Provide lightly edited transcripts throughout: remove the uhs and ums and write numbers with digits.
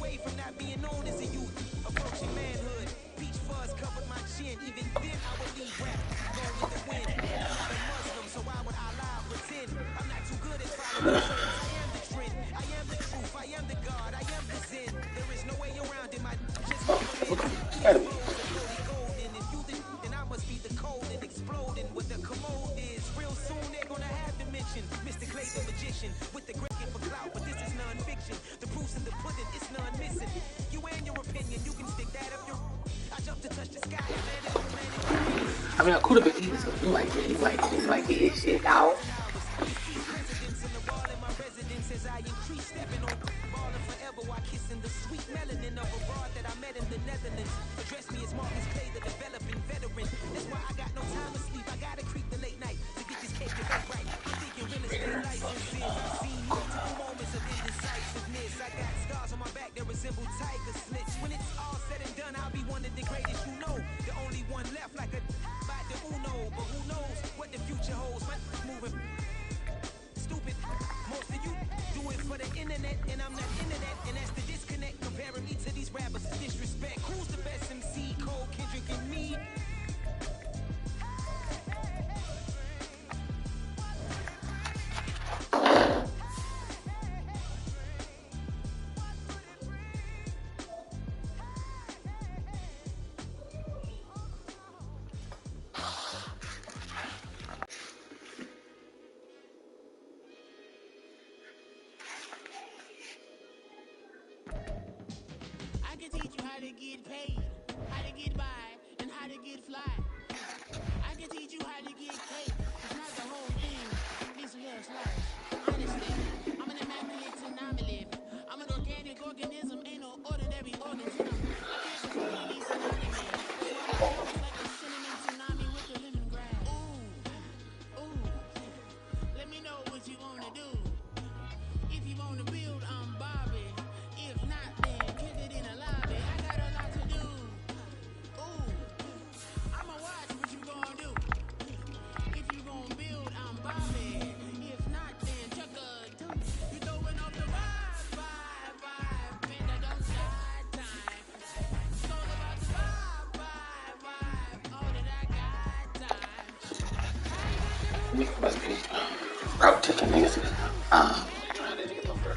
away from not being known as a youth. Approaching manhood, peach fuzz covered my chin. Even then I would leave rap going with the wind. I'm not a Muslim, so why would Allah pretend? I'm not too good at following trends. I am the trend, I am the truth, I am the God, I am the Zen. There is no way around it, my just golden. If you then I must be the cold and exploding. What the commode is, real soon they're gonna have to mention Mr. Clay the magician with the great for clout, but this is non-fiction. The proof's in the pudding, it's none missing. You and your opinion, you can stick that up your. I jumped to touch the sky, I mean, I could have been eating something. You might get his shit out. Presidents in the wall in my residence as I increase stepping on balling forever while kissing the sweet melanin of a broad that I met in the Netherlands. Address me as Marcus Clay, the developing veteran. That's why I got no time to sleep. I gotta creep the late night to get this cake to bake right. I'm thinking real estate licenses. I've seen multiple moments of indecisiveness. I got scars on my back that resemble tiger slits. When it's all said and done, I'll be one of the greatest you know. The only one left like a by the Uno. But who knows what the future holds? My moving stupid. Most of you do it for the internet, and I'm not into that. And that's the disconnect. Comparing me to these rappers, disrespect. Who's the best MC? Cole, Kendrick, and me? I can teach you how to get paid, how to get by, and how to get fly. I can teach you how to get cake. It's not the whole thing, it's your slice. Honestly, I'm an immaculate anomaly. I'm an organic organism, ain't no ordinary organism. I can't completely synonymy. That's why my flow is like a cinnamon tsunami with the lemongrass. Ooh, let me know what you wanna do. If you wanna build, I'm Bobby. If not, then kick it in a lobby. I got a lot to do. Ooh, I'ma watch what you gonna do. If you gonna build, I'm Bobby. If not, then chuck a deuce. You throwing off the vibe, and I don't got time. It's all about the vibe, all that I got time. We must be route taking niggas. Trying to get over.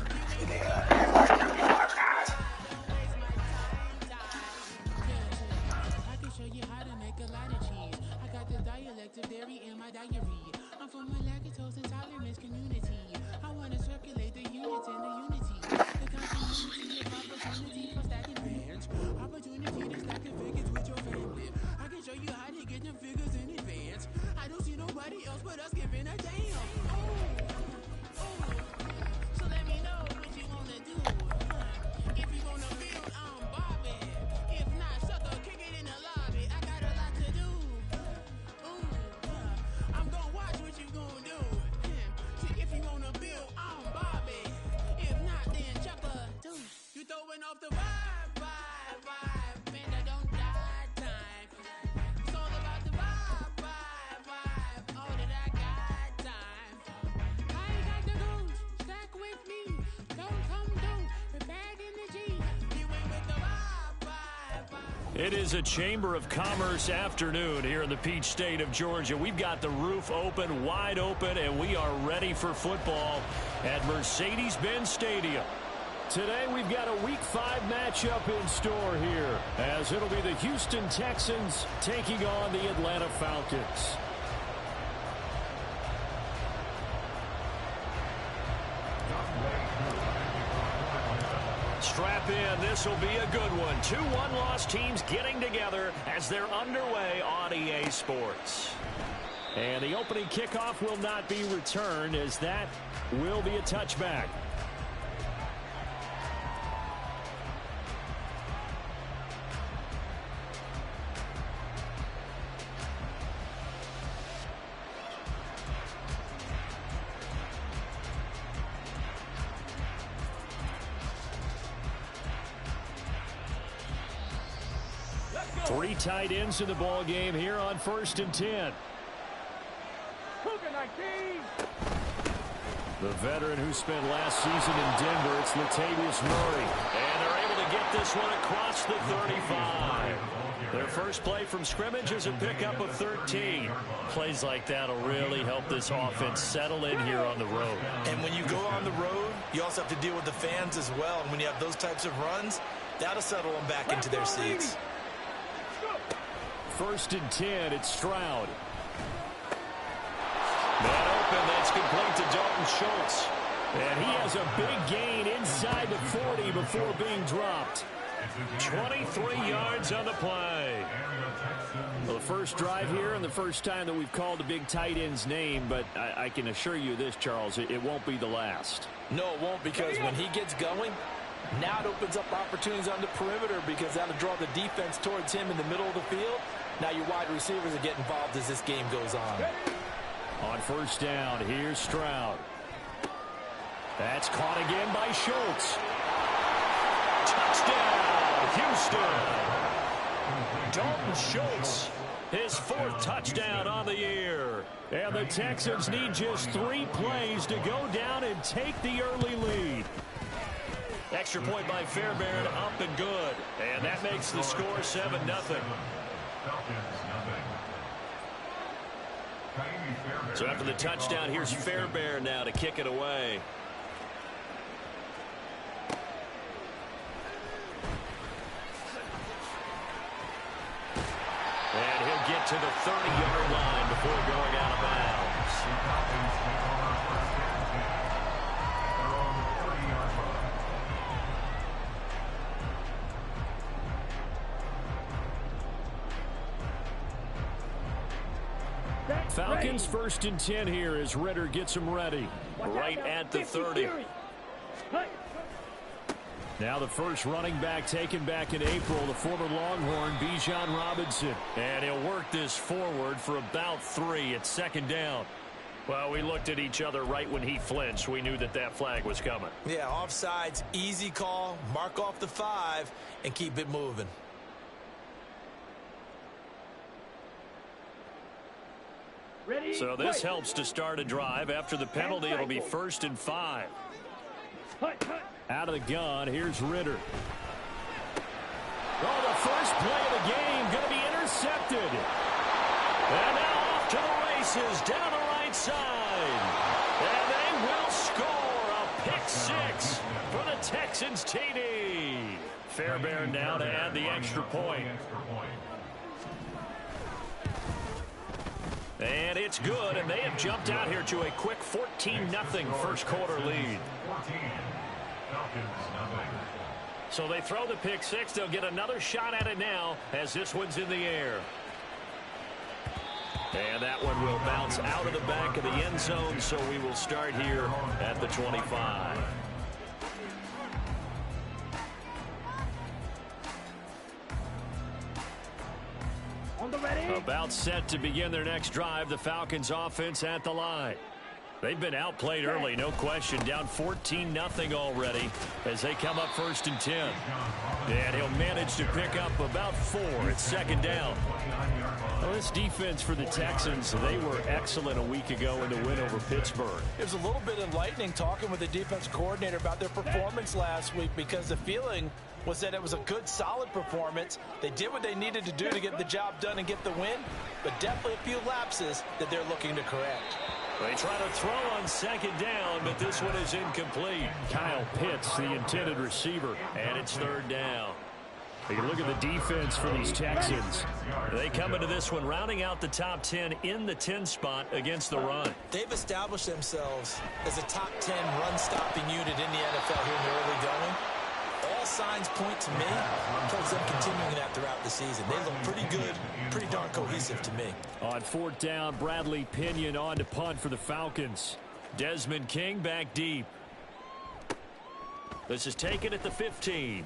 I can show you how to make a lot of cheese. I got the dialect of dairy in my diary. I'm from a lactose intolerance community. I want to circulate the units and the unity. The continuity of opportunity for stacking bands. Opportunity to stack the figures with your family. I can show you how to get them figures in advance. I don't see nobody else but us giving a damn. So let me know what you wanna do. If you wanna build, I'm Bobby. If not, sucker, kick it in the lobby. I got a lot to do. I'm gonna watch what you gonna do. See, if you wanna build, I'm Bobby. If not, then chuck a deuce. You throwing off the vibe, and I don't got time. It's all about the vibe, all that I got time. I got the goose, stack with me. Don't come, we're back in the G. You ain't with the vibe. It is a Chamber of Commerce afternoon here in the Peach State of Georgia. We've got the roof open, wide open, and we are ready for football at Mercedes-Benz Stadium. Today we've got a Week 5 matchup in store here, as it'll be the Houston Texans taking on the Atlanta Falcons. Strap in, this will be a good one. 2 one-loss teams getting together as they're underway on EA Sports. And the opening kickoff will not be returned, as that will be a touchback. Three tight ends in the ball game here on 1st and 10. The veteran who spent last season in Denver, it's Latavius Murray. And they're able to this one across the 35. Their first play from scrimmage is a pickup of 13. Plays like that will really help this offense settle in here on the road. And when you go on the road, you also have to deal with the fans as well. And when you have those types of runs, that'll settle them back into their seats. 1st and 10, it's Stroud. Man open, that's complete to Dalton Schultz. And he has a big gain inside the 40 before being dropped. 23 yards on the play. Well, the first drive here and the first time that we've called a big tight end's name, but I can assure you this, Charles, it won't be the last. No, it won't, because when he gets going, now it opens up opportunities on the perimeter because that'll draw the defense towards him in the middle of the field. Now your wide receivers will get involved as this game goes on. On 1st down, here's Stroud. That's caught again by Schultz. Touchdown, Houston. Dalton Schultz, his 4th touchdown on the year. And the Texans need just 3 plays to go down and take the early lead. Extra point by Fairbairn, up and good. And that makes the score 7-0. So after the touchdown, here's Fairbairn now to kick it away. And he'll get to the 30-yard line before going out of bounds. Falcons 1st and 10 here as Ritter gets him ready. Right at the 30. Now the first running back taken back in April, the former Longhorn, Bijan Robinson. And he'll work this forward for about 3 at 2nd down. Well, we looked at each other right when he flinched. We knew that that flag was coming. Yeah, offsides, easy call. Mark off the 5 and keep it moving. So this helps to start a drive. After the penalty, it'll be 1st and 5. Out of the gun, here's Ritter. Oh, the first play of the game going to be intercepted. And now off to the races down the right side. And they will score a pick 6 for the Texans TD. Fairbairn now to add the extra point. And it's good, and they have jumped out here to a quick 14-0 first quarter lead. So they throw the pick 6. They'll get another shot at it now as this one's in the air. And that one will bounce out of the back of the end zone, so we will start here at the 25. About set to begin their next drive, the Falcons offense at the line. They've been outplayed early, no question. Down 14-0 already as they come up 1st and 10. And he'll manage to pick up about 4 at 2nd down. Well, this defense for the Texans, they were excellent a week ago in the win over Pittsburgh. It was a little bit enlightening talking with the defense coordinator about their performance last week, because the feeling was that it was a good, solid performance. They did what they needed to do to get the job done and get the win, but definitely a few lapses that they're looking to correct. They try to throw on 2nd down, but this one is incomplete. Kyle Pitts, the intended receiver, and it's 3rd down. You look at the defense for these Texans. They come into this one rounding out the top 10 in the 10 spot against the run. They've established themselves as a top 10 run-stopping unit in the NFL here in the early going. All signs point to me towards them continuing that throughout the season. They look pretty good, pretty darn cohesive to me. On 4th down, Bradley Pinion on to punt for the Falcons. Desmond King back deep. This is taken at the 15.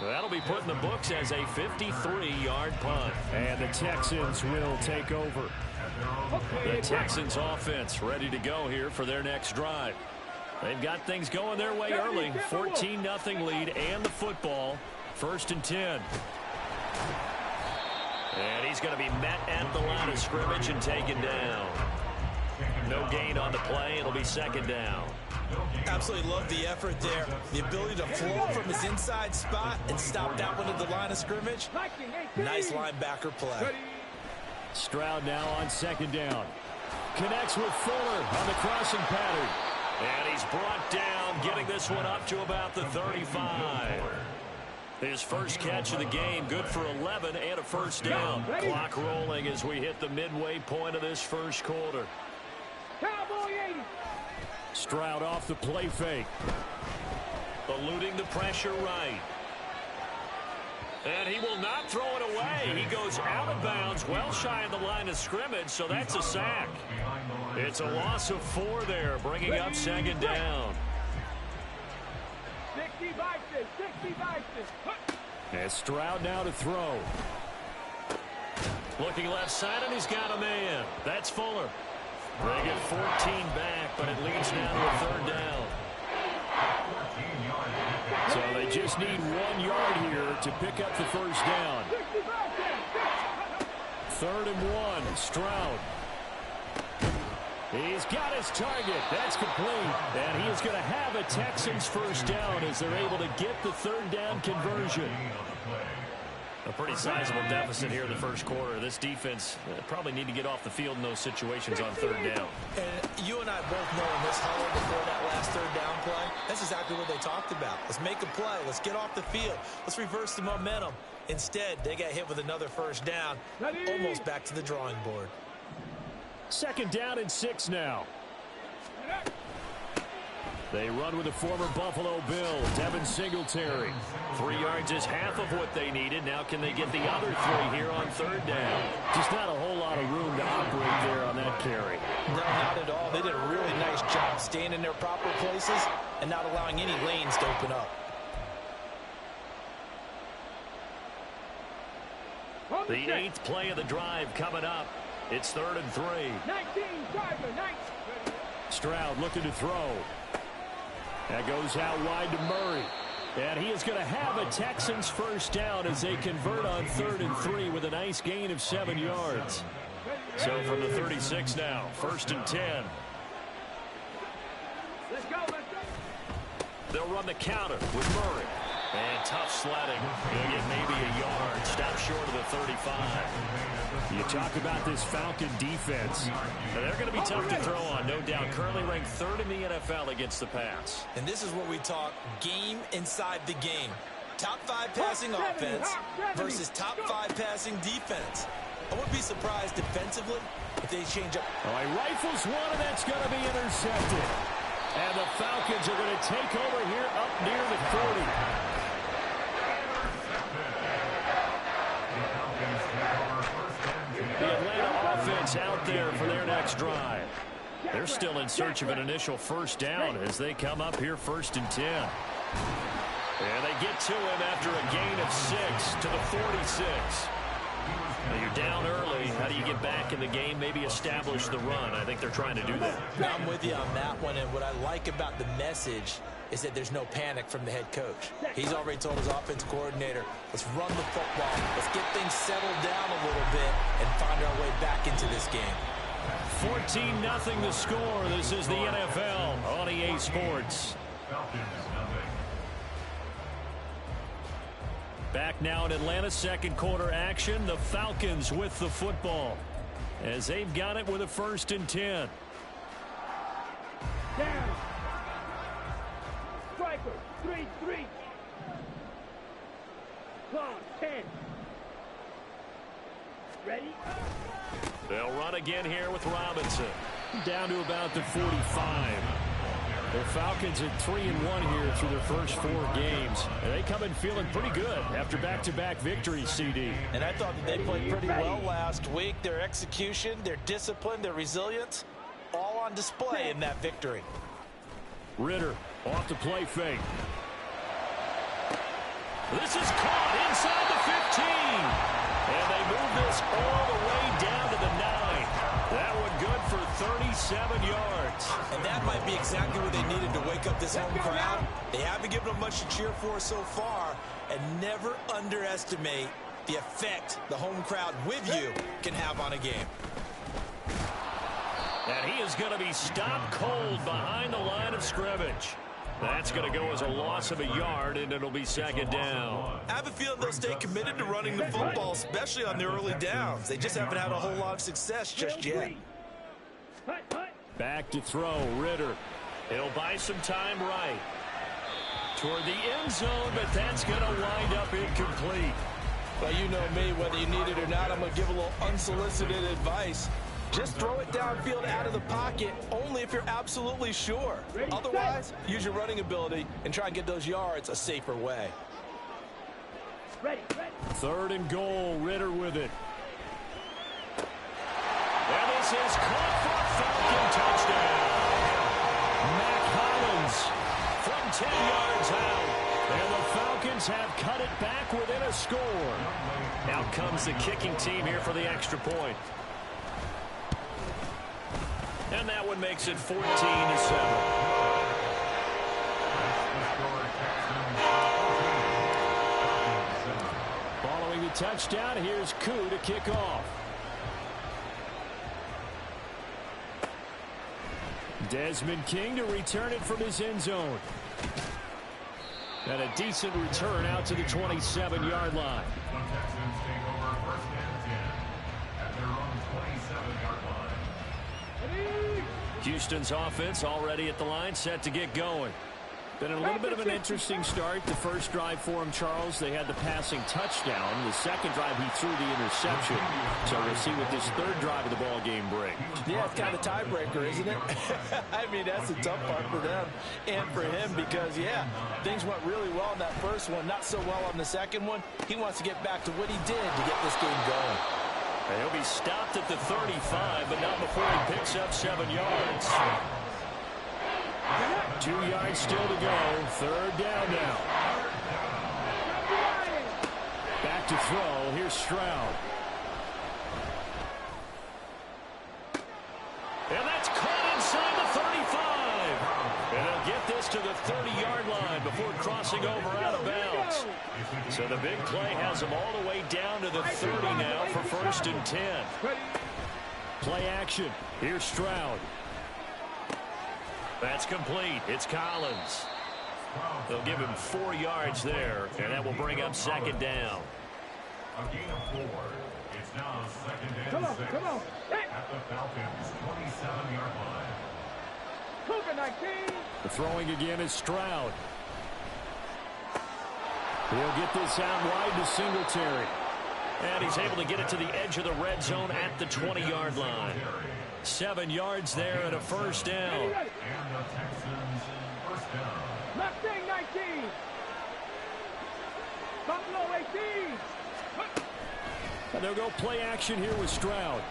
That'll be put in the books as a 53-yard punt. And the Texans will take over. The Texans offense ready to go here for their next drive. They've got things going their way early. 14-0 lead and the football. 1st and 10. And he's going to be met at the line of scrimmage and taken down. No gain on the play. It'll be 2nd down. Absolutely love the effort there. The ability to flow from his inside spot and stop that one at the line of scrimmage. Nice linebacker play. Stroud now on second down. Connects with Fuller on the crossing pattern. And he's brought down, getting this one up to about the 35. His first catch of the game, good for 11 and a first down. Clock rolling as we hit the midway point of this first quarter. Stroud off the play fake. Eluding the pressure right. And he will not throw it away. He goes out of bounds, well shy of the line of scrimmage, so that's a sack. It's a loss of 4 there, bringing up second down. And Stroud now to throw. Looking left side, and he's got a man. That's Fuller. They get 14 back, but it leads now to a third down. So they just need 1 yard here to pick up the first down. 3rd and 1, Stroud. He's got his target. That's complete. And he is going to have a Texans first down as they're able to get the third down conversion. A pretty sizable deficit here in the first quarter. This defense probably need to get off the field in those situations on third down. And you and I both know in this huddle before that last third down play, that's exactly what they talked about. Let's make a play. Let's get off the field. Let's reverse the momentum. Instead, they got hit with another first down, almost back to the drawing board. 2nd down and 6 now. They run with the former Buffalo Bill, Devin Singletary. 3 yards is half of what they needed. Now can they get the other 3 here on third down? Just not a whole lot of room to operate there on that carry. No, not at all. They did a really nice job staying in their proper places and not allowing any lanes to open up. The 8th play of the drive coming up. It's 3rd and 3. Stroud looking to throw. That goes out wide to Murray. And he is going to have a Texans first down as they convert on 3rd and 3 with a nice gain of 7 yards. So from the 36 now, 1st and 10. They'll run the counter with Murray. And tough sledding. He'll get maybe a yard. Stop short of the 35. You talk about this Falcon defense. They're going to be tough to throw on, no doubt. Currently ranked 3rd in the NFL against the pass. And this is where we talk game inside the game. Top 5 passing offense versus top 5 passing defense. I wouldn't be surprised defensively if they change up. Oh, he rifles one, and that's going to be intercepted. And the Falcons are going to take over here up near the 40. The Atlanta offense out there for their next drive. They're still in search of an initial first down as they come up here 1st and 10. And they get to him after a gain of 6 to the 46. Now you're down early. How do you get back in the game? Maybe establish the run. I think they're trying to do that. I'm with you on that one, and what I like about the message is that there's no panic from the head coach. He's already told his offensive coordinator, let's run the football. Let's get things settled down a little bit and find our way back into this game. 14-0 the score. This is the NFL on EA Sports. Back now in Atlanta, second quarter action. The Falcons with the football as they've got it with a 1st and 10. Down. Striker, 3-3. Clock, 10. Ready? They'll run again here with Robinson. Down to about the 45. The Falcons at 3-1 here through their first 4 games. And they come in feeling pretty good after back-to-back victories, CD. And I thought that they played pretty well last week. Their execution, their discipline, their resilience, all on display in that victory. Ritter off the play fake. This is caught inside the 15. And they move this all the way down to the 9. That one good for 37 yards. And that might be exactly what they needed to wake up this home crowd. They haven't given them much to cheer for so far. And never underestimate the effect the home crowd with you can have on a game. And he is going to be stopped cold behind the line of scrimmage. That's going to go as a loss of a yard, and it'll be second down. I have a feeling they'll stay committed to running the football, especially on their early downs. They just haven't had a whole lot of success just yet. Back to throw, Ritter. He'll buy some time right. Toward the end zone, but that's going to wind up incomplete. Well, you know me, whether you need it or not, I'm going to give a little unsolicited advice. Just throw it downfield out of the pocket only if you're absolutely sure. Otherwise, use your running ability and try and get those yards a safer way. Third and goal, Ritter with it. And this is caught for a Falcon touchdown. Mac Hollins from 10 yards out. And the Falcons have cut it back within a score. Out comes the kicking team here for the extra point. And that one makes it 14-7. Following the touchdown, here's Koo to kick off. Desmond King to return it from his end zone. And a decent return out to the 27-yard line. Houston's offense already at the line, set to get going. Been a little bit of an interesting start. The first drive for him, Charles, they had the passing touchdown. The second drive, he threw the interception. So we'll see what this third drive of the ball game brings. Yeah, it's kind of a tiebreaker, isn't it? I mean, that's the tough part for them and for him because, yeah, things went really well in that first one, not so well on the second one. He wants to get back to what he did to get this game going. And he'll be stopped at the 35, but not before he picks up 7 yards. 2 yards still to go. Third down now. Back to throw. Here's Stroud. And that's caught inside the 35. And they'll get this to the 30-yard line before crossing over out of bounds. So the big play has them all the way down to the 30 now for 1st and 10. Play action. Here's Stroud. That's complete. It's Collins. They'll give him 4 yards there, and that will bring up second down. A gain of 4. It's now 2nd and 6 at the Falcons' 27-yard line. The throwing again is Stroud. He'll get this out wide to Singletary. And he's able to get it to the edge of the red zone at the 20-yard line. 7 yards there and a first down. And the Texans' first down. Mustang 19. Buffalo 18. And they'll go play action here with Stroud.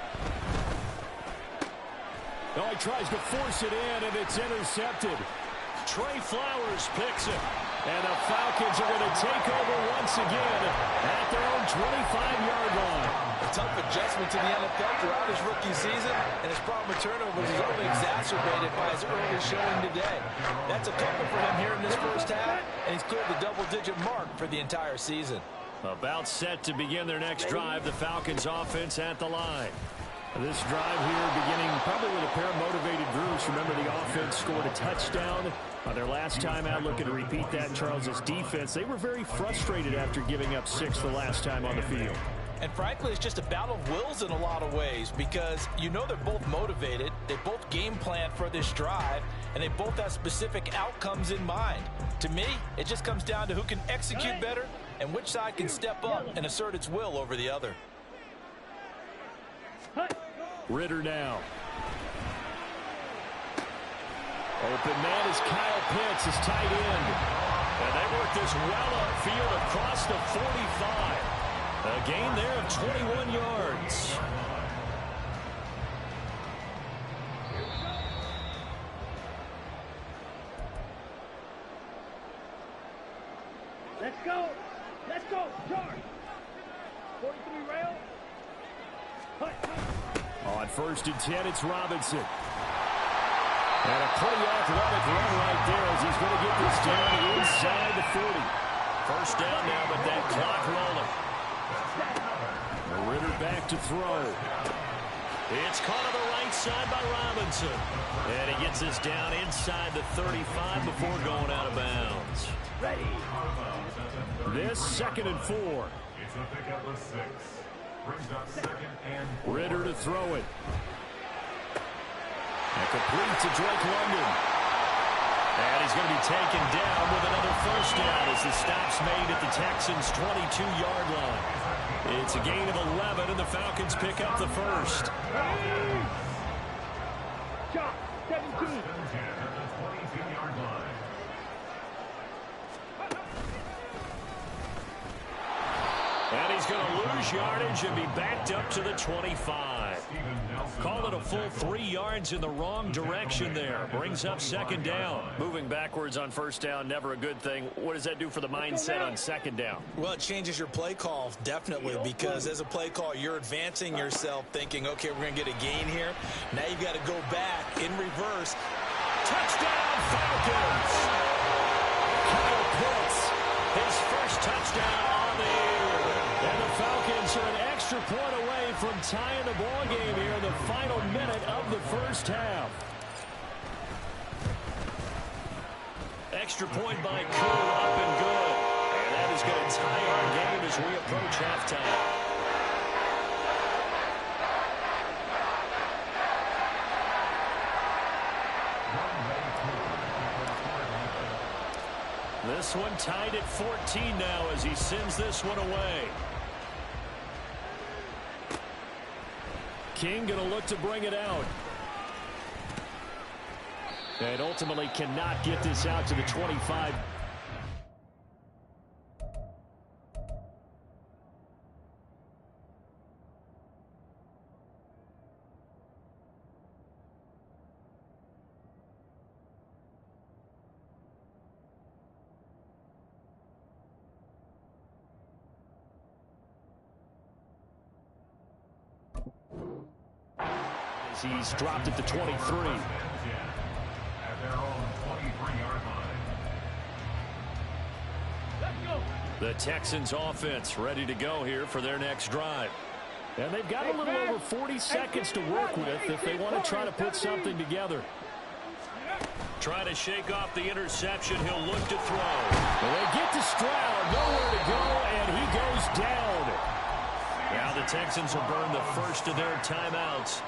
Oh, he tries to force it in, and it's intercepted. Trey Flowers picks it. And the Falcons are going to take over once again at their own 25-yard line. A tough adjustment to the NFL throughout his rookie season, and his problem with turnovers is only exacerbated by his early showing today. That's a couple for him here in this first half, and he's cleared the double-digit mark for the entire season. About set to begin their next drive, the Falcons offense at the line. This drive here beginning probably with a pair of motivated groups. Remember, the offense scored a touchdown on their last time out. Looking to repeat that. Charles's defense, they were very frustrated after giving up 6 the last time on the field. And frankly, it's just a battle of wills in a lot of ways because you know they're both motivated, they both game plan for this drive, and they both have specific outcomes in mind. To me, it just comes down to who can execute better and which side can step up and assert its will over the other. Ritter now. Open man is Kyle Pitts, his tight end. And they work this well upfield across the 45. A gain there of 21 yards. Let's go. Let's go. Charge. 43 rail. On 1st and 10, it's Robinson. And a pretty athletic run right there as he's going to get this down inside the 40. First down now, but that clock rolling. Ritter back to throw. It's caught on the right side by Robinson. And he gets us down inside the 35 before going out of bounds. This 2nd and 4. It's a pickup of 6. Brings up 2nd and 4. Ritter to throw it. And complete to Drake London. And he's going to be taken down with another first down as the stop's made at the Texans' 22-yard line. It's a gain of 11, and the Falcons pick up the first. Shot, 17. At the 22-yard line. And he's going to lose yardage and be backed up to the 25. Call it a full 3 yards in the wrong direction there. Brings up 2nd down. Moving backwards on 1st down, never a good thing. What does that do for the mindset on 2nd down? Well, it changes your play call, definitely, because as a play call, you're advancing yourself thinking, okay, we're going to get a gain here. Now you've got to go back in reverse. Touchdown, Falcons! Kyle Pitts, his first touchdown on the year. And the Falcons are an extra point away from tying the ball game here in the final minute of the first half. Extra point by Koo, up and good. And that is going to tie our game as we approach halftime. This one tied at 14 now as he sends this one away. King going to look to bring it out. And ultimately cannot get this out to the 25. He's dropped at the 23. At their own 23-yard line. The Texans offense ready to go here for their next drive. And they've got a little over 40 seconds to work with if they want to try to put something together. Trying to shake off the interception. He'll look to throw. And they get to Stroud. Nowhere to go, and he goes down. Now the Texans will burn the first of their timeouts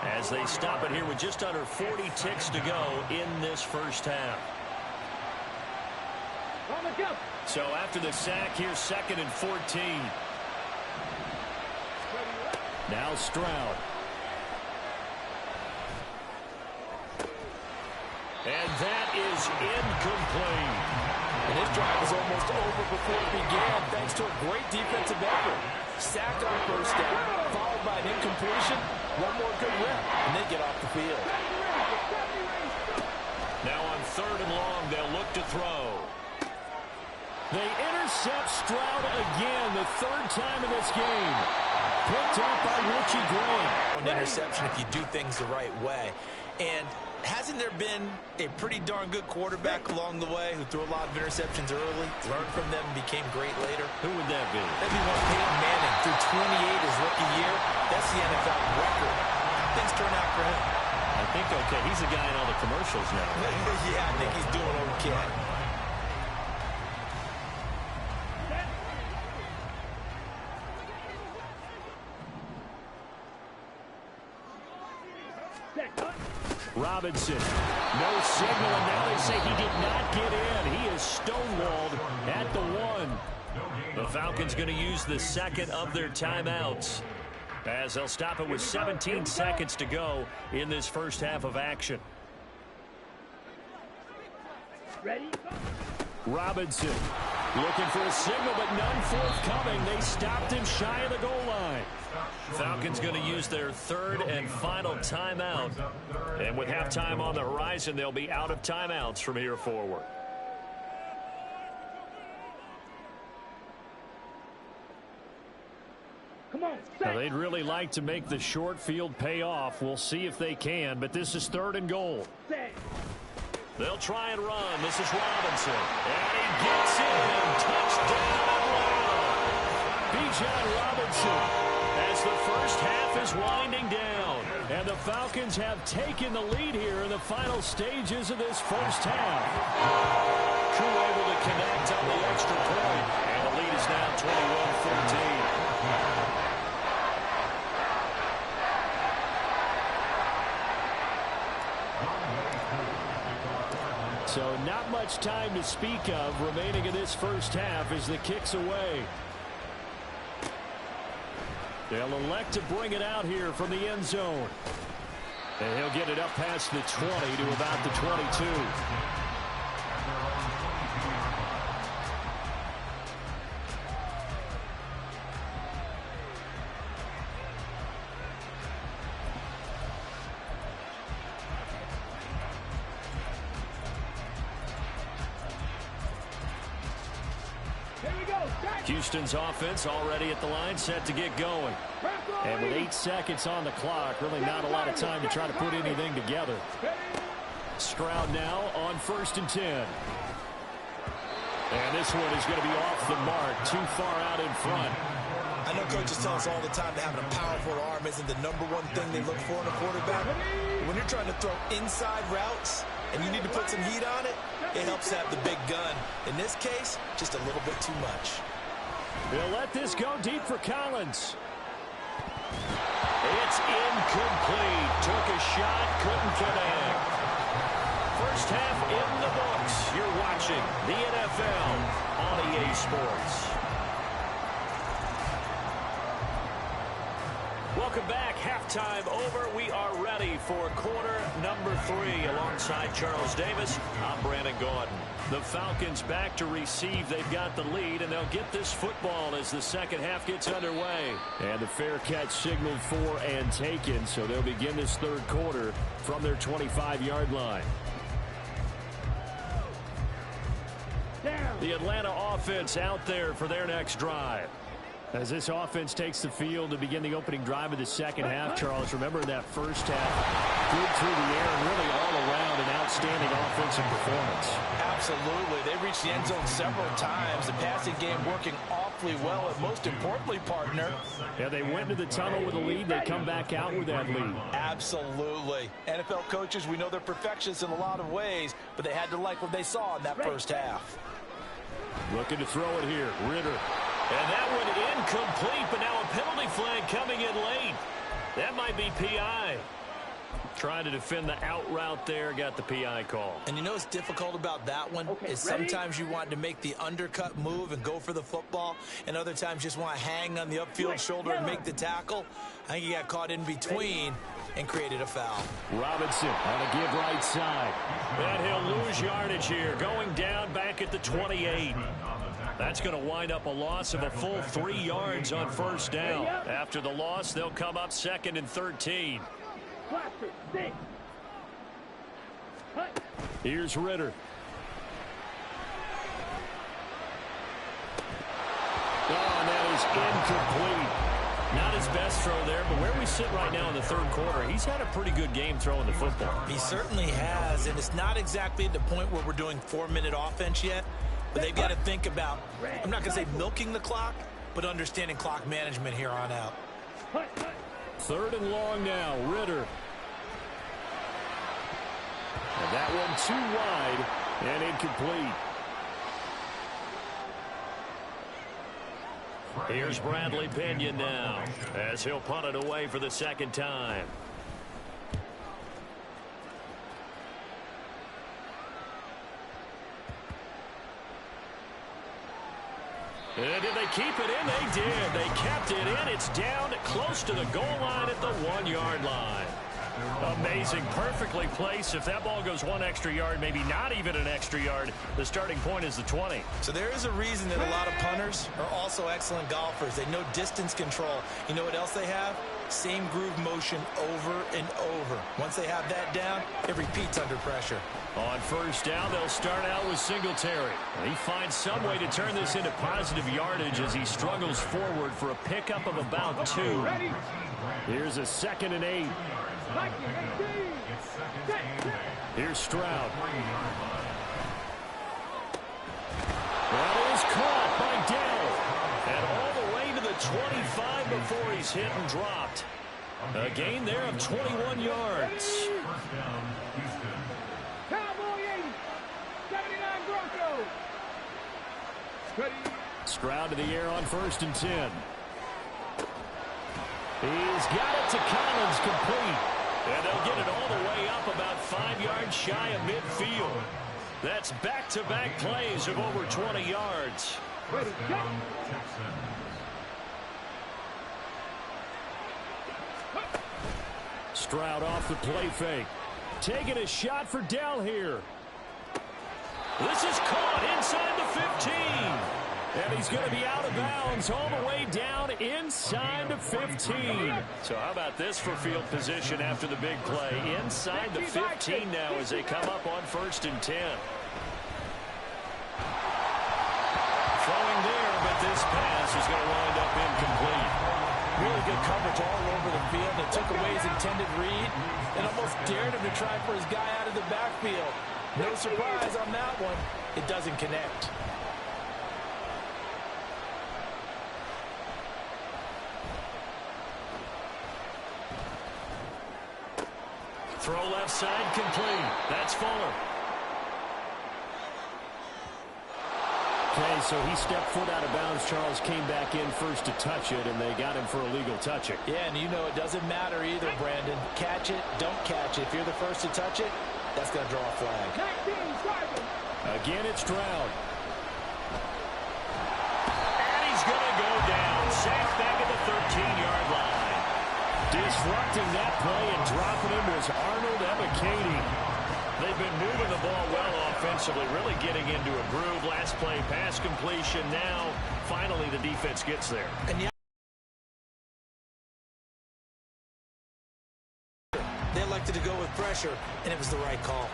as they stop it here with just under 40 ticks to go in this first half. So after the sack, here's 2nd and 14. Now Stroud. And that is incomplete. And his drive was almost over before it began thanks to a great defensive effort. Sacked on 1st down, followed by an incompletion. One more good rep, and they get off the field. Now on 3rd and long, they'll look to throw. They intercept Stroud again, the 3rd time in this game. Picked up by Richie Grant. An interception if you do things the right way. And hasn't there been a pretty darn good quarterback along the way who threw a lot of interceptions early, learned from them, and became great later? Who would that be? That'd be one Peyton Manning. Threw 28 his rookie year. That's the NFL record. How things turn out for him? I think okay. He's the guy in all the commercials now. Yeah, I think he's doing okay. Robinson, no signal, and now they say he did not get in. He is stonewalled at the 1. The Falcons going to use the 2nd of their timeouts as they'll stop it with 17 seconds to go in this first half of action. Ready? Robinson looking for a signal, but none forthcoming. They stopped him shy of the goal line. Falcons going to use their 3rd and final timeout. And with halftime on the horizon, they'll be out of timeouts from here forward. Come on, Now, they'd really like to make the short field pay off. We'll see if they can, but this is 3rd and goal. set. They'll try and run. This is Robinson. And he gets in. Touchdown, Atlanta. Bijan Robinson as the first half is winding down. And the Falcons have taken the lead here in the final stages of this first half. Crew able to connect on the extra point, and the lead is now 21-14. So not much time to speak of remaining in this first half as the kick's away. They'll elect to bring it out here from the end zone. And he'll get it up past the 20 to about the 22. Houston's offense already at the line, set to get going. And with 8 seconds on the clock, really not a lot of time to try to put anything together. Stroud now on 1st and 10. And this one is going to be off the mark, too far out in front. I know coaches tell us all the time that having a powerful arm isn't the #1 thing they look for in a quarterback. When you're trying to throw inside routes and you need to put some heat on it, it helps to have the big gun. In this case, just a little bit too much. They'll let this go deep for Collins. It's incomplete. Took a shot, couldn't connect. First half in the books. You're watching the NFL on EA Sports. Welcome back. Halftime over. We are ready for quarter number 3. Alongside Charles Davis, I'm Brandon Gordon. The Falcons back to receive. They've got the lead, and they'll get this football as the second half gets underway. And the fair catch signaled for and taken, so they'll begin this third quarter from their 25-yard line. The Atlanta offense out there for their next drive. As this offense takes the field to begin the opening drive of the second half, Charles, remember that first half, good through the air and really all around an outstanding offensive performance. Absolutely. They reached the end zone several times. The passing game working awfully well, and most importantly, partner. Yeah, they went to the tunnel with a lead. They come back out with that lead. Absolutely. NFL coaches, we know they're perfectionists in a lot of ways, but they had to like what they saw in that first half. Looking to throw it here. Ritter. And that one incomplete, but now a penalty flag coming in late. That might be PI. Trying to defend the out route there, got the PI call. And you know what's difficult about that one is sometimes you want to make the undercut move and go for the football, and other times just want to hang on the upfield shoulder and make the tackle. I think he got caught in between and created a foul. Robinson on a give right side. And he'll lose yardage here, going down back at the 28. That's going to wind up a loss of a full 3 yards on first down. After the loss, they'll come up 2nd and 13. Here's Ritter. Oh, and that is incomplete. Not his best throw there, but where we sit right now in the third quarter, he's had a pretty good game throwing the football. He certainly has, and it's not exactly at the point where we're doing 4-minute offense yet. But they've got to think about, I'm not going to say milking the clock, but understanding clock management here on out. 3rd and long now, Ritter. And that one too wide and incomplete. Here's Bradley Pinion now as he'll punt it away for the second time. And did they keep it in? They did. They kept it in. It's down close to the goal line at the 1-yard line. Amazing. Perfectly placed. If that ball goes 1 extra yard, maybe not even an extra yard, the starting point is the 20. So there is a reason that a lot of punters are also excellent golfers. They know distance control. You know what else they have? Same groove motion over and over. Once they have that down, it repeats under pressure. On first down, they'll start out with Singletary. He finds some way to turn this into positive yardage as he struggles forward for a pickup of about 2. Here's a 2nd and 8. Here's Stroud. That is caught by Dell. And all the way to the 25 before he's hit and dropped. A gain there of 21 yards. First down, Houston. Cowboy 80. 79 Broncos. Stroud to the air on 1st and 10. He's got it to Collins, complete. And they'll get it all the way up about 5 yards shy of midfield. That's back-to-back plays of over 20 yards. First down, Texans. Stroud off the play fake. Taking a shot for Dell here. This is caught inside the 15. And he's going to be out of bounds all the way down inside the 15. So how about this for field position after the big play? Inside the 15 now as they come up on 1st and 10. Throwing there, but this pass is going to wind up incomplete. Really good coverage all over the field. They took away his intended read and almost dared him to try for his guy out of the backfield. No surprise on that one. It doesn't connect. Throw left side complete. That's Fuller. Okay, so he stepped foot out of bounds. Charles came back in first to touch it, and they got him for illegal touching. Yeah, and you know it doesn't matter either, Brandon. Catch it, don't catch it. If you're the first to touch it, that's going to draw a flag. Again, it's Stroud. And he's going to go down. Sacked back at the 13-yard line. Disrupting that play and dropping him was Arnold Ebiketie. They've been moving the ball well offensively, really getting into a groove. Last play, pass completion. Now, finally, the defense gets there. And yeah, they elected to go with pressure, and it was the right call.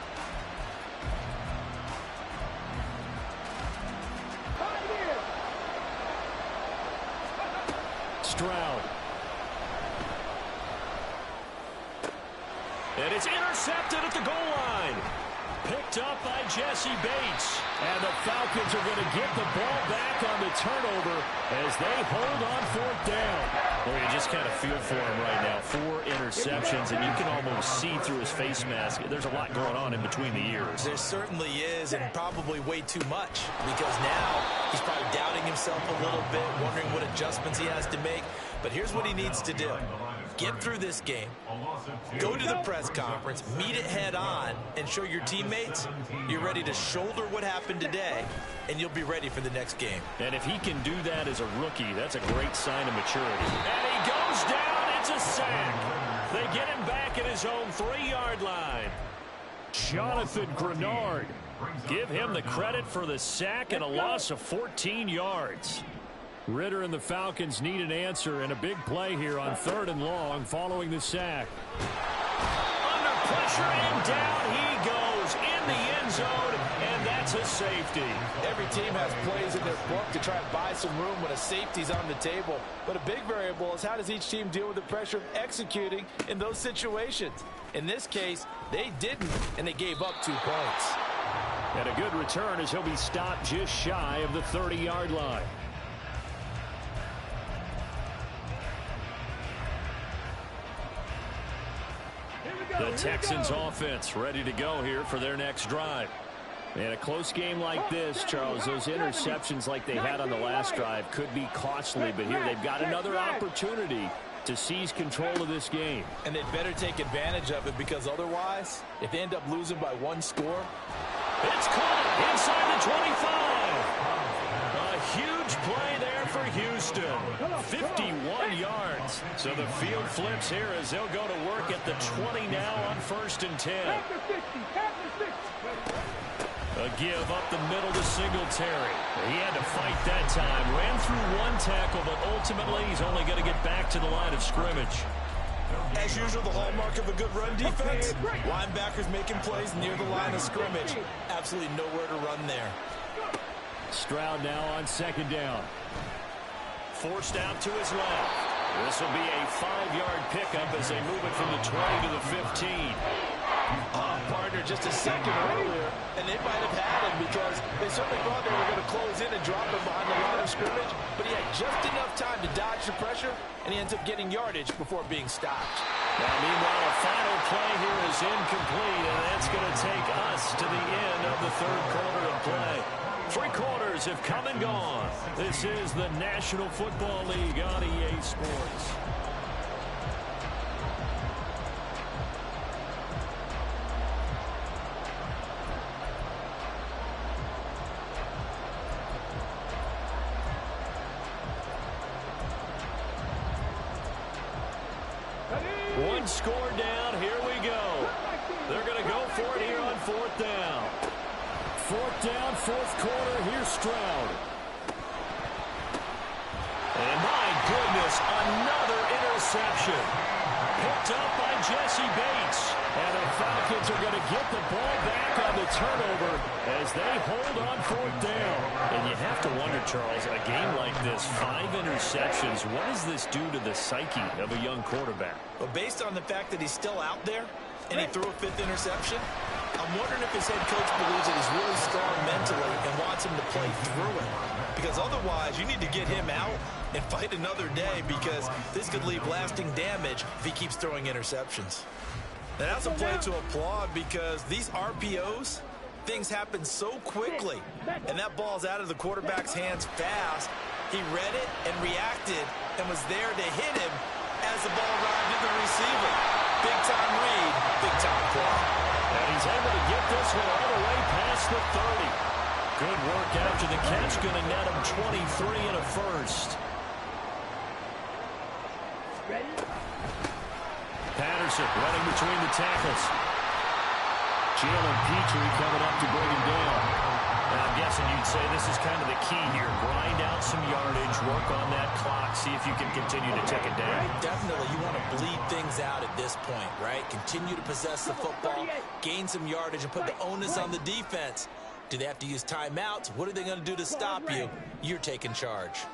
Stroud. And it's intercepted at the goal line. Picked up by Jesse Bates. And the Falcons are going to get the ball back on the turnover as they hold on 4th down. Well, you just kind of feel for him right now. 4 interceptions, and you can almost see through his face mask. There's a lot going on in between the ears. There certainly is, and probably way too much, because now he's probably doubting himself a little bit, wondering what adjustments he has to make. But here's what he needs to do. Get through this game, go to the press conference, meet it head on, and show your teammates you're ready to shoulder what happened today, and you'll be ready for the next game. And if he can do that as a rookie, that's a great sign of maturity. And he goes down. It's a sack. They get him back at his own 3-yard line. Jonathan Grenard. Give him the credit for the sack and a loss of 14 yards. Ritter and the Falcons need an answer, and a big play here on 3rd and long following the sack. Under pressure, and down he goes in the end zone, and that's a safety. Every team has plays in their book to try and buy some room when a safety's on the table. But a big variable is how does each team deal with the pressure of executing in those situations. In this case, they didn't, and they gave up 2 points. And a good return as he'll be stopped just shy of the 30-yard line. The Texans offense ready to go here for their next drive. And a close game like this, Charles, those interceptions like they had on the last drive could be costly, but here they've got another opportunity to seize control of this game. And they'd better take advantage of it, because otherwise, if they end up losing by 1 score. It's caught inside the 25. A huge play there for Houston. 51 yards. So the field flips here as they'll go to work at the 20 now on 1st and 10. A give up the middle to Singletary. He had to fight that time. Ran through 1 tackle, but ultimately he's only going to get back to the line of scrimmage. As usual, the hallmark of a good run defense, linebackers making plays near the line of scrimmage. Absolutely nowhere to run there. Stroud now on 2nd down. Forced out to his left. This will be a 5-yard pickup as they move it from the 20 to the 15. Partner just a second earlier, and they might have had him because they certainly thought they were going to close in and drop him behind the line of scrimmage, but he had just enough time to dodge the pressure and he ends up getting yardage before being stopped. Now, meanwhile, a final play here is incomplete, and that's going to take us to the end of the third quarter of play. 3 quarters have come and gone. This is the National Football League on EA Sports. One score down. Here we go. They're going to go for it here on 4th down. 4th down, 4th quarter. Here's Stroud. And my goodness, another interception. Picked up by Jesse Bates. And the Falcons are going to get the ball back on the turnover as they hold on 4th down. And you have to wonder, Charles, a game like this, 5 interceptions, what does this do to the psyche of a young quarterback? But based on the fact that he's still out there and he threw a 5th interception, I'm wondering if his head coach believes that he's really strong mentally and wants him to play through it. Because otherwise, you need to get him out and fight another day, because this could leave lasting damage if he keeps throwing interceptions. And that's a play to applaud, because these RPOs, things happen so quickly. And that ball's out of the quarterback's hands fast. He read it and reacted and was there to hit him as the ball arrived at the receiver. Big-time read, big-time play. And he's able to get this one all the way past the 30. Good work after the catch. Going to net him 23 and a first. Patterson running between the tackles. Jalen Petrie coming up to bring him down. And I'm guessing you'd say this is kind of the key here. Grind out some yardage, work on that clock, see if you can continue to tick it down. Definitely, you want to bleed things out at this point, right? Continue to possess the football, gain some yardage, and put the onus on the defense. Do they have to use timeouts? What are they going to do to stop you? You're taking charge.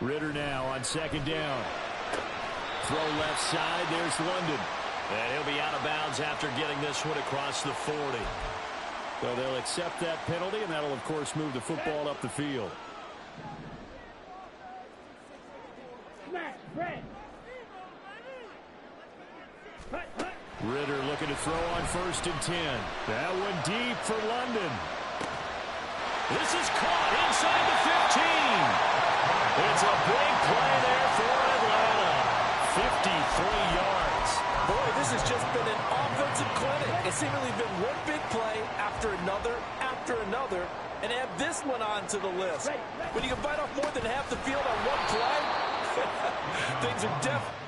Ritter now on 2nd down. Throw left side. There's London. And he'll be out of bounds after getting this one across the 40. So they'll accept that penalty, and that'll, of course, move the football up the field. Ritter looking to throw on 1st and 10. That one deep for London. This is caught inside the 15. It's a big play there for Atlanta. 53 yards. Boy, this has just been an offensive clinic. It's seemingly been one big play after another, and add this one on to the list. When you can bite off more than half the field on one play, things are definitely...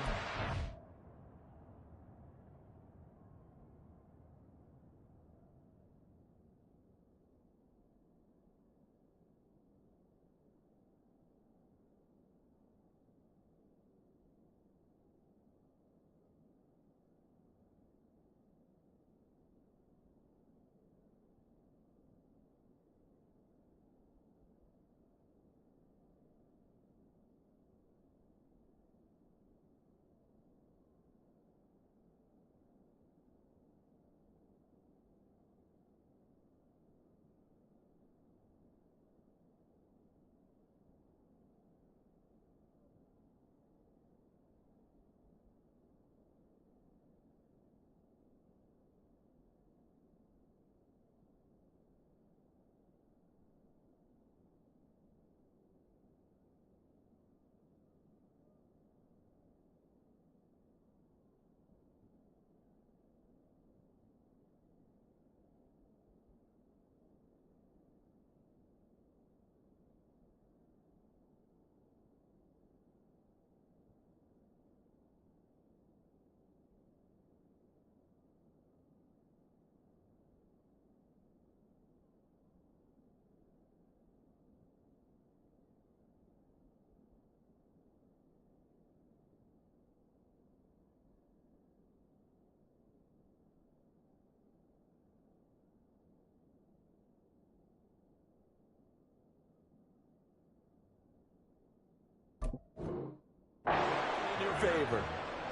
favor.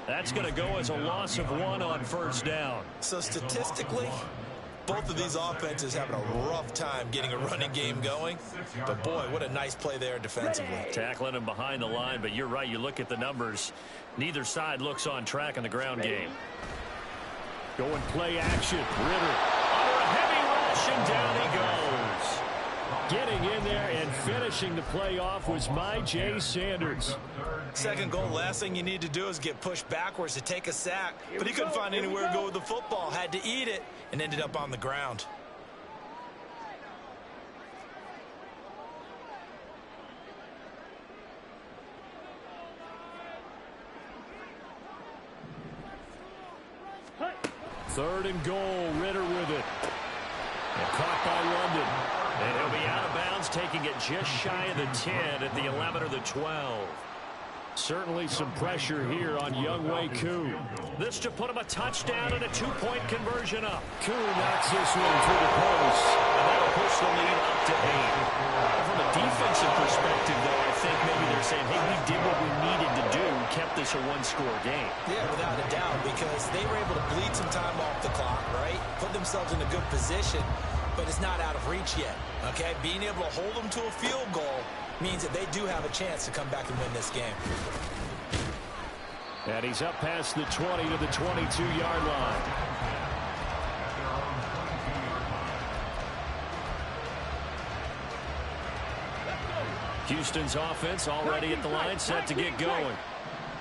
That's going to go as a loss of 1 on 1st down. So statistically, Both of these offenses having a rough time getting a running game going. But, boy, what a nice play there defensively. Tackling him behind the line, but you're right. You look at the numbers. Neither side looks on track in the ground game. Going play action. Ritter under a heavy rush, and down he goes. Getting in there and finishing the play off was Jay Sanders. Second goal, last thing you need to do is get pushed backwards to take a sack. But he couldn't find anywhere to go with the football. Had to eat it and ended up on the ground. Third and goal, Ritter with it. And caught by London. And he'll be out of bounds, taking it just shy of the 10 at the 11 or the 12. Certainly some pressure here on Younghoe Koo. This to put him a touchdown and a 2-point conversion up. Koo knocks this one through the post. And that'll push the lead up to 8. From a defensive perspective, though, I think maybe they're saying, hey, we did what we needed to do, kept this a one-score game. Yeah, without a doubt, because they were able to bleed some time off the clock, right? Put themselves in a good position, but it's not out of reach yet, okay? Being able to hold them to a field goal means that they do have a chance to come back and win this game. And he's up past the 20 to the 22-yard line. Houston's offense already at the line, set to get going.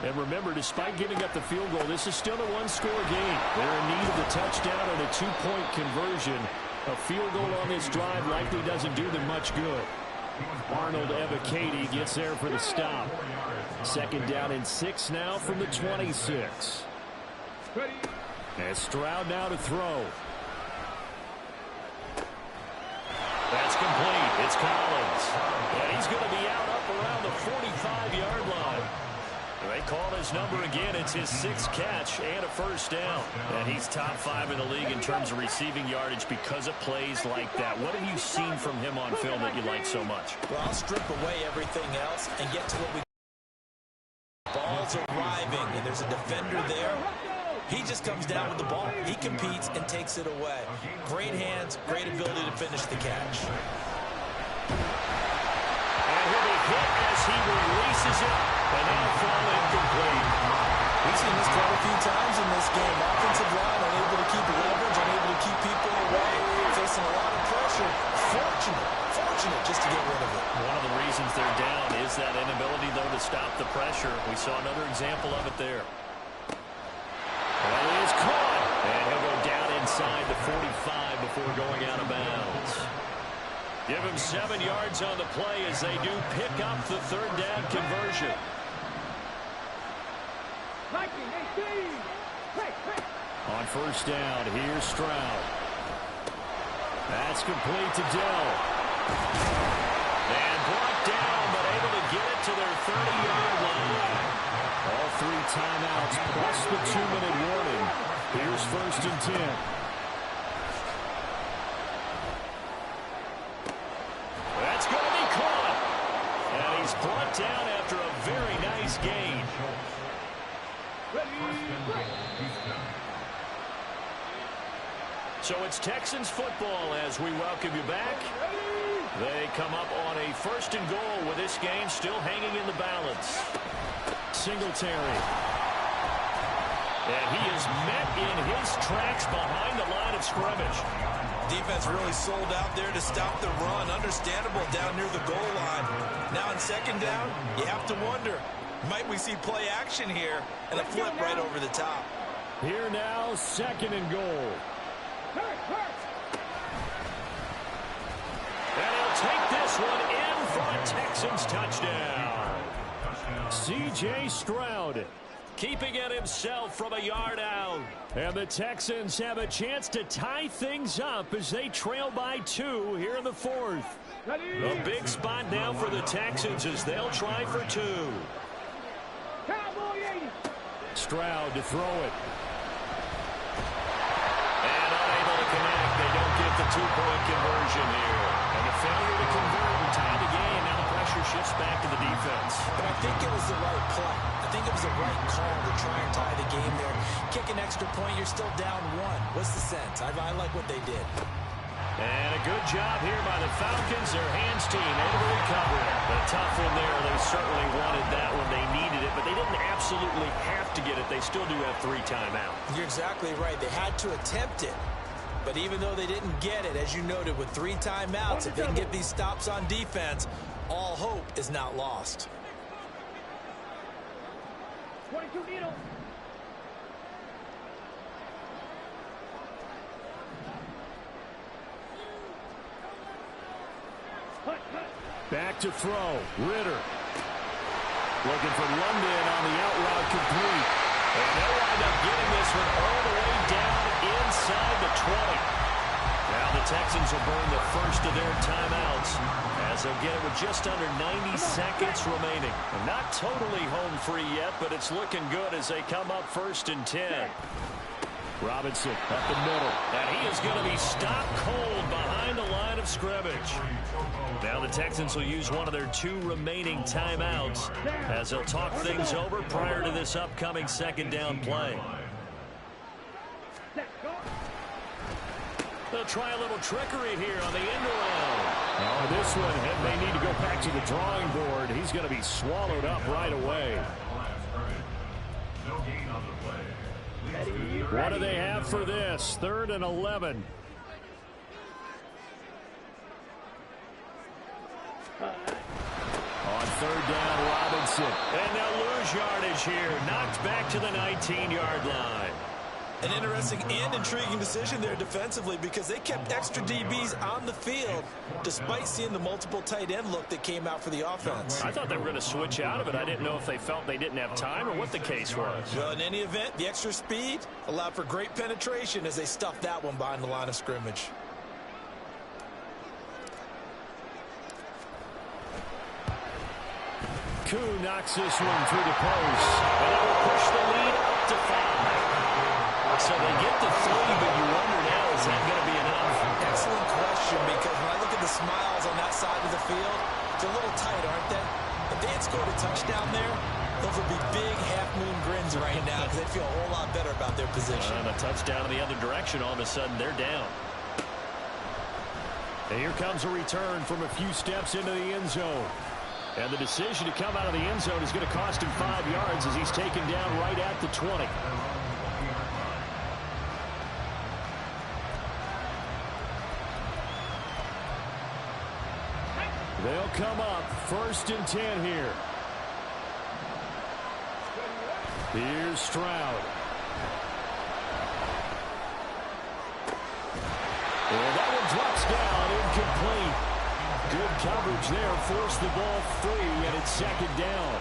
And remember, despite giving up the field goal, this is still a one-score game. They're in need of the touchdown and a 2-point conversion. A field goal on this drive likely doesn't do them much good. Arnold Evakady gets there for the stop. Second down and 6 now from the 26. And Stroud now to throw. That's complete. It's Collins. And he's going to be out up around the 45-yard line. They call his number again. It's his 6th catch and a first down. And he's top 5 in the league in terms of receiving yardage because of plays like that. What have you seen from him on film that you like so much? Well, I'll strip away everything else and get to what we... Ball's arriving, and there's a defender there. He just comes down with the ball. He competes and takes it away. Great hands, great ability to finish the catch. And he'll be hit as he releases it, and now fall incomplete. We've seen this quite a few times in this game. Offensive line unable to keep leverage, unable to keep people away, facing a lot of pressure. Fortunate just to get rid of it. One of the reasons they're down is that inability, though, to stop the pressure. We saw another example of it there. Well, he is caught, and he'll go down inside the 45 before going out of bounds. Give him 7 yards on the play as they do pick up the third down conversion. On first down, here's Stroud. That's complete to Dell. And brought down, but able to get it to their 30-yard line. All 3 timeouts plus the 2-minute warning. Here's first and 10. That's going to be caught. And he's brought down after a very nice gain. So it's Texans football as we welcome you back. They come up on a first and goal with this game still hanging in the balance. Singletary. And he is met in his tracks behind the line of scrimmage. Defense really sold out there to stop the run. Understandable down near the goal line. Now in second down, you have to wonder, might we see play action here and a flip right over the top? Here now, second and goal. And he'll take this one in for a Texans touchdown. C.J. Stroud keeping it himself from a yard out. And the Texans have a chance to tie things up as they trail by 2 here in the 4th. A big spot now for the Texans as they'll try for 2. Stroud to throw it. And unable to connect. They don't get the 2-point conversion here. And the failure to convert and tie the game. Now the pressure shifts back to the defense. But I think it was the right play. I think it was the right call to try and tie the game there. Kick an extra point, you're still down 1. What's the sense? I like what they did. And a good job here by the Falcons. Their hands team able to recover it. A tough one there. They certainly wanted that when they needed it, but they didn't absolutely have to get it. They still do have 3 timeouts. You're exactly right. They had to attempt it. But even though they didn't get it, as you noted, with 3 timeouts, if they can get these stops on defense, all hope is not lost. 22 needles. Back to throw. Ritter. Looking for London on the out route complete. And they'll wind up getting this one all the way down inside the 20. Now the Texans will burn the first of their timeouts as they'll get it with just under 90 seconds remaining. And not totally home free yet, but it's looking good as they come up 1st and 10. Robinson up the middle. And he is going to be stopped cold behind the line of scrimmage. Now the Texans will use one of their 2 remaining timeouts as they'll talk things over prior to this upcoming 2nd down play. They'll try a little trickery here on the end around. Oh, this one, and they need to go back to the drawing board. He's going to be swallowed up right away. What do they have for this? 3rd and 11. On 3rd down, Robinson. And they'll lose yardage here. Knocked back to the 19-yard line. An interesting and intriguing decision there defensively because they kept extra DBs on the field despite seeing the multiple tight end look that came out for the offense. I thought they were going to switch out of it. I didn't know if they felt they didn't have time or what the case was. Well, in any event, the extra speed allowed for great penetration as they stuffed that one behind the line of scrimmage. Koo knocks this one through the post. And that will push the lead up to 5. So they get to 3, but you wonder now, is that going to be enough? Excellent question, because when I look at the smiles on that side of the field, they're a little tight, aren't they? If they had scored a touchdown there, those would be big half-moon grins right now because they feel a whole lot better about their position. And a touchdown in the other direction, all of a sudden they're down. And here comes a return from a few steps into the end zone. And the decision to come out of the end zone is going to cost him 5 yards as he's taken down right at the 20. They'll come up 1st and 10 here. Here's Stroud. And that one drops down, incomplete. Good coverage there, forced the ball free, and it's 2nd down.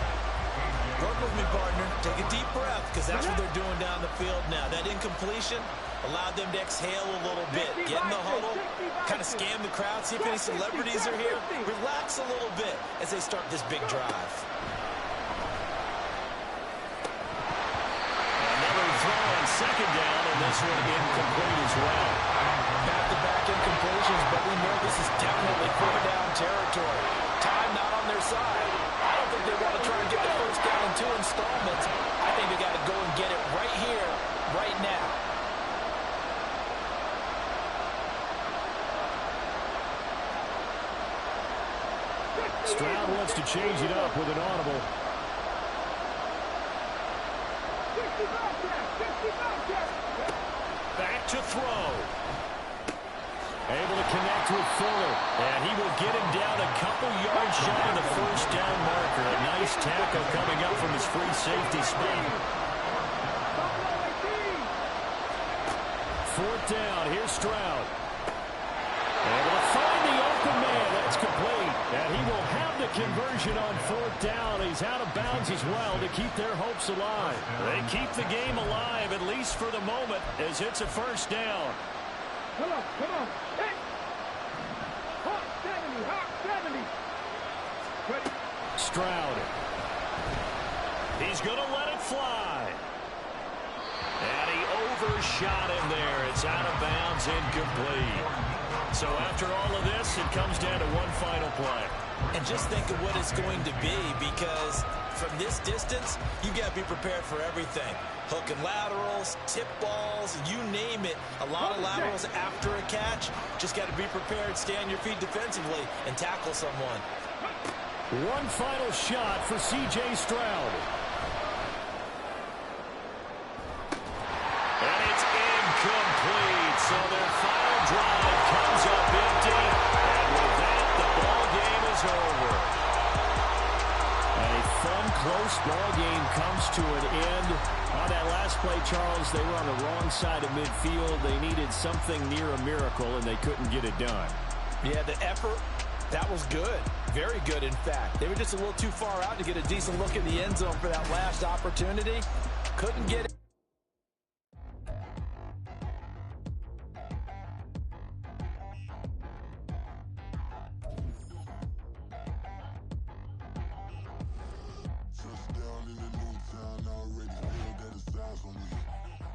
Work with me, partner. Take a deep breath, because that's what they're doing down the field now. That incompletion allowed them to exhale a little bit. Get in the huddle, kind of scan the crowd, see if any celebrities are here. Relax a little bit as they start this big drive. Another throw on 2nd down, and this one incomplete as well. Back-to-back incompletions, but we know this is definitely 4th down territory. Time not on their side. I don't think they want to try and get the 1st down in 2 installments. I think they got to go and get it right here, right now. Stroud wants to change it up with an audible. Back to throw. Able to connect with Fuller. And he will get him down a couple yards shy of the 1st down marker. A nice tackle coming up from his free safety spot. 4th down. Here's Stroud. Able to find the open man. That's complete. And he will have the conversion on 4th down. He's out of bounds as well to keep their hopes alive. They keep the game alive, at least for the moment, as it's a 1st down. Come on, come on. Hey! Hot 70, hot 70. Ready? Stroud. He's going to let it fly. And he overshot him there. It's out of bounds, incomplete. So after all of this, it comes down to one final play. And just think of what it's going to be, because from this distance, you got to be prepared for everything. Hook and laterals, tip balls, you name it. A lot of laterals after a catch. Just got to be prepared, stay on your feet defensively, and tackle someone. One final shot for C.J. Stroud. And it's incomplete. So their final drive comes up empty. And with that, the ball game is over. A fun, close ball game comes to an end. On that last play, Charles, they were on the wrong side of midfield. They needed something near a miracle, and they couldn't get it done. Yeah, the effort, that was good. Very good, in fact. They were just a little too far out to get a decent look in the end zone for that last opportunity. Couldn't get it.